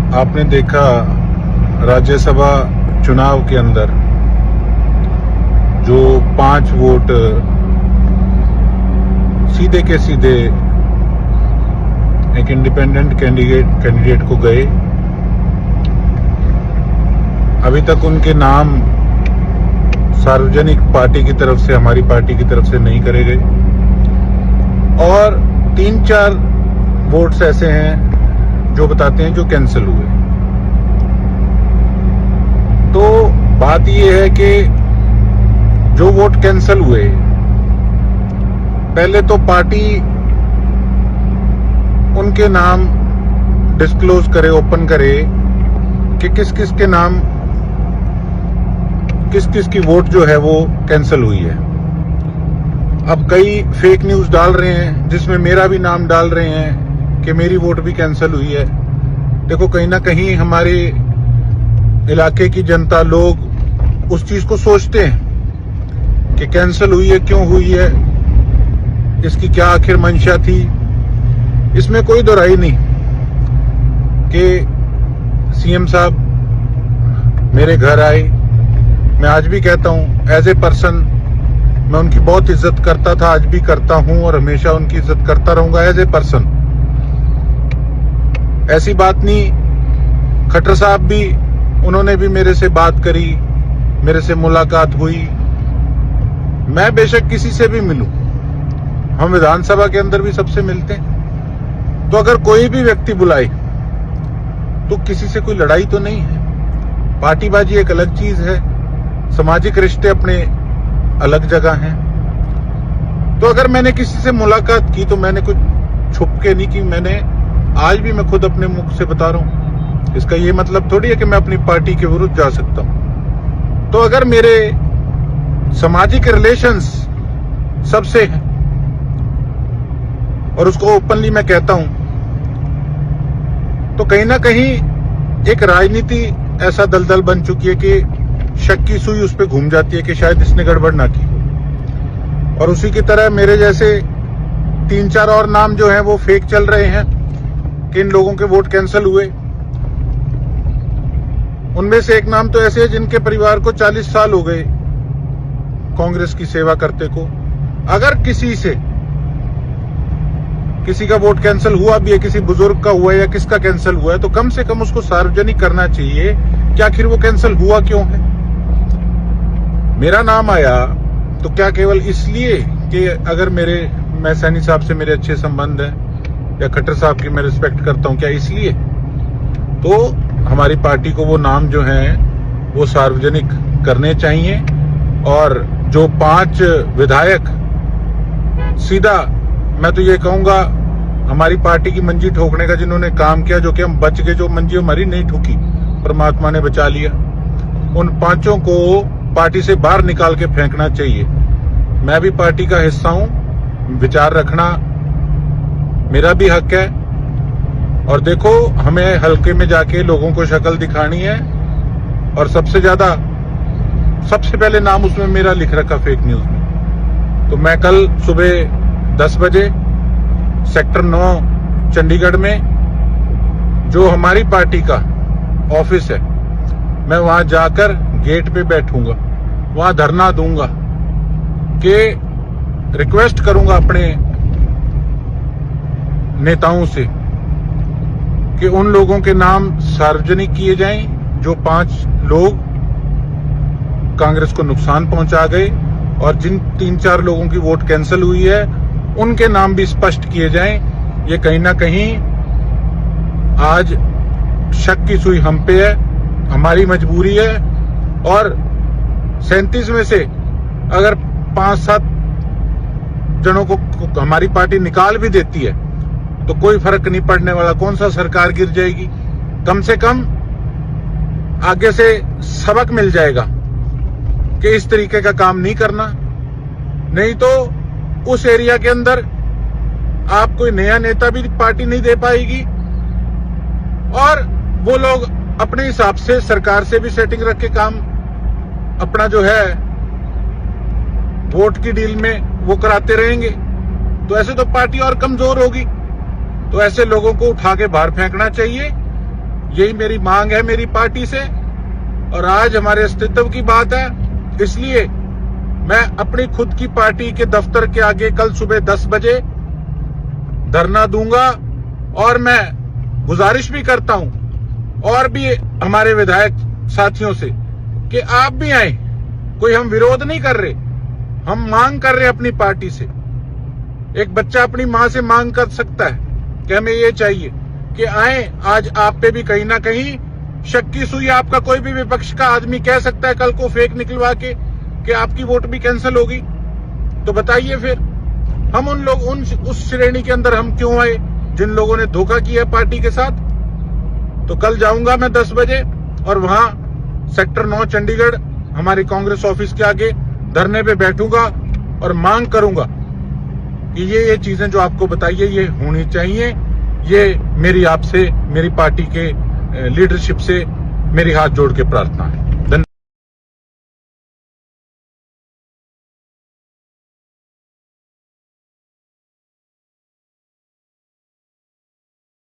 आपने देखा राज्यसभा चुनाव के अंदर जो 5 वोट सीधे के सीधे एक इंडिपेंडेंट कैंडिडेट को गए, अभी तक उनके नाम सार्वजनिक पार्टी की तरफ से, हमारी पार्टी की तरफ से नहीं करे गए। और 3-4 वोट्स ऐसे हैं जो बताते हैं जो कैंसिल हुए। तो बात यह है कि जो वोट कैंसिल हुए, पहले तो पार्टी उनके नाम डिस्क्लोज करे, ओपन करे कि किस किस के नाम, किस किस की वोट जो है वो कैंसिल हुई है। अब कई फेक न्यूज डाल रहे हैं जिसमें मेरा भी नाम डाल रहे हैं कि मेरी वोट भी कैंसिल हुई है। देखो, कहीं ना कहीं हमारे इलाके की जनता, लोग उस चीज को सोचते हैं कि कैंसिल हुई है, क्यों हुई है, इसकी क्या आखिर मंशा थी। इसमें कोई दोहराई नहीं कि सीएम साहब मेरे घर आए। मैं आज भी कहता हूं, एज ए पर्सन मैं उनकी बहुत इज्जत करता था, आज भी करता हूं और हमेशा उनकी इज्जत करता रहूंगा एज ए पर्सन। ऐसी बात नहीं, खट्टर साहब भी, उन्होंने भी मेरे से बात करी, मेरे से मुलाकात हुई। मैं बेशक किसी से भी मिलूं, हम विधानसभा के अंदर भी सबसे मिलते हैं। तो अगर कोई भी व्यक्ति बुलाए तो किसी से कोई लड़ाई तो नहीं है। पार्टीबाजी एक अलग चीज है, सामाजिक रिश्ते अपने अलग जगह हैं। तो अगर मैंने किसी से मुलाकात की तो मैंने कुछ छुप के नहीं की, मैंने आज भी मैं खुद अपने मुख से बता रहा हूं। इसका ये मतलब थोड़ी है कि मैं अपनी पार्टी के विरुद्ध जा सकता हूं। तो अगर मेरे सामाजिक रिलेशंस सबसे हैं और उसको ओपनली मैं कहता हूं, तो कहीं ना कहीं एक राजनीति ऐसा दलदल बन चुकी है कि शक की सुई उस पर घूम जाती है कि शायद इसने गड़बड़ ना की। और उसी की तरह मेरे जैसे 3-4 और नाम जो हैं वो फेक चल रहे हैं कि इन लोगों के वोट कैंसिल हुए। उनमें से एक नाम तो ऐसे है जिनके परिवार को 40 साल हो गए कांग्रेस की सेवा करते को। अगर किसी का वोट कैंसिल हुआ भी है, किसी बुजुर्ग का हुआ है या किसका कैंसिल हुआ है, तो कम से कम उसको सार्वजनिक करना चाहिए कि आखिर वो कैंसिल हुआ क्यों है। मेरा नाम आया तो क्या केवल इसलिए कि अगर मैं सैनी साहब से मेरे अच्छे संबंध हैं या खट्टर साहब की मैं रिस्पेक्ट करता हूं, क्या इसलिए? तो हमारी पार्टी को वो नाम जो हैं वो सार्वजनिक करने चाहिए। और जो 5 विधायक, सीधा मैं तो ये कहूंगा, हमारी पार्टी की मंजी ठोकने का जिन्होंने काम किया, जो कि हम बच गए, जो मंजी हमारी नहीं ठुकी, परमात्मा ने बचा लिया, उन 5 को पार्टी से बाहर निकाल के फेंकना चाहिए। मैं भी पार्टी का हिस्सा हूं, विचार रखना मेरा भी हक है। और देखो, हमें हल्के में जाके लोगों को शक्ल दिखानी है। और सबसे पहले नाम उसमें मेरा लिख रखा फेक न्यूज में। तो मैं कल सुबह 10 बजे सेक्टर 9 चंडीगढ़ में जो हमारी पार्टी का ऑफिस है, मैं वहां जाकर गेट पे बैठूंगा, वहां धरना दूंगा कि रिक्वेस्ट करूंगा अपने नेताओं से कि उन लोगों के नाम सार्वजनिक किए जाएं जो 5 लोग कांग्रेस को नुकसान पहुंचा गए, और जिन 3-4 लोगों की वोट कैंसिल हुई है उनके नाम भी स्पष्ट किए जाएं। ये कहीं ना कहीं आज शक की सुई हम पे है, हमारी मजबूरी है। और 37 में से अगर 5-7 जनों को हमारी पार्टी निकाल भी देती है तो कोई फर्क नहीं पड़ने वाला। कौन सा सरकार गिर जाएगी, कम से कम आगे से सबक मिल जाएगा कि इस तरीके का काम नहीं करना। नहीं तो उस एरिया के अंदर आप कोई नया नेता भी पार्टी नहीं दे पाएगी, और वो लोग अपने हिसाब से सरकार से भी सेटिंग रख के काम अपना जो है वोट की डील में वो कराते रहेंगे। तो ऐसे तो पार्टी और कमजोर होगी। तो ऐसे लोगों को उठा के बाहर फेंकना चाहिए यही मेरी मांग है मेरी पार्टी से, और आज हमारे अस्तित्व की बात है। इसलिए मैं अपनी खुद की पार्टी के दफ्तर के आगे कल सुबह 10 बजे धरना दूंगा, और मैं गुजारिश भी करता हूं और भी हमारे विधायक साथियों से कि आप भी आए। कोई हम विरोध नहीं कर रहे, हम मांग कर रहे अपनी पार्टी से। एक बच्चा अपनी मां से मांग कर सकता है कि हमें ये चाहिए कि आए। आज आप पे भी कहीं ना कहीं शक की सुई आपका कोई भी विपक्ष का आदमी कह सकता है कल को फेक निकलवा के कि आपकी वोट भी कैंसिल होगी। तो बताइए फिर हम उस श्रेणी के अंदर हम क्यों आए जिन लोगों ने धोखा किया पार्टी के साथ। तो कल जाऊंगा मैं 10 बजे और वहां सेक्टर 9 चंडीगढ़ हमारे कांग्रेस ऑफिस के आगे धरने पे बैठूंगा और मांग करूंगा कि ये चीजें जो आपको बताइए ये होनी चाहिए। ये मेरी आपसे, मेरी पार्टी के लीडरशिप से मेरी हाथ जोड़ के प्रार्थना है।